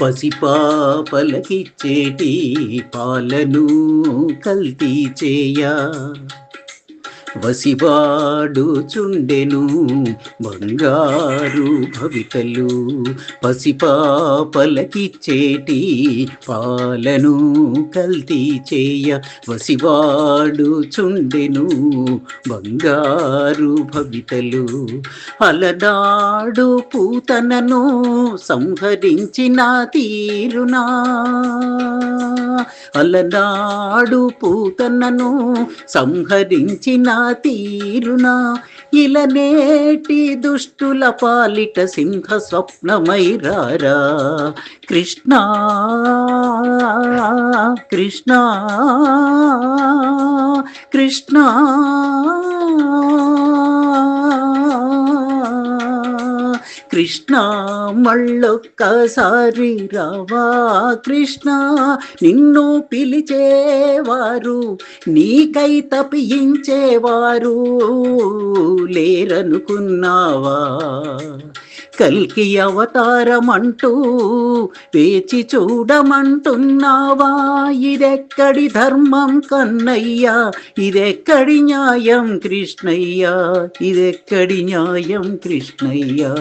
పసిపాపలకిచ్చేటి పాలను కల్తీ చేయ వసివాడు చుండెను బంగారు భవితలు. పసిపాపలకిచ్చేటి పాలను కల్తీ చేయ వసివాడు చుండెను బంగారు భవితలు. అలనాడు పూతనను సంహరించిన తీరునా, అలనాడు పూతనను సంహరించిన తీరునా, ఇలనేటి దుష్టుల పాలిట సింహ స్వప్నమై రారా. కృష్ణ కృష్ణ కృష్ణ కృష్ణ మళ్ళొక్కసారి రావా కృష్ణ, నిన్ను పిలిచేవారు నీకై తపించేవారు లేరనుకున్నావా. కల్కి అవతారమంటూ వేచి చూడమంటున్నావా. ఇదెక్కడి ధర్మం కన్నయ్యా, ఇదెక్కడి న్యాయం కృష్ణయ్యా, ఇదెక్కడి న్యాయం కృష్ణయ్యా.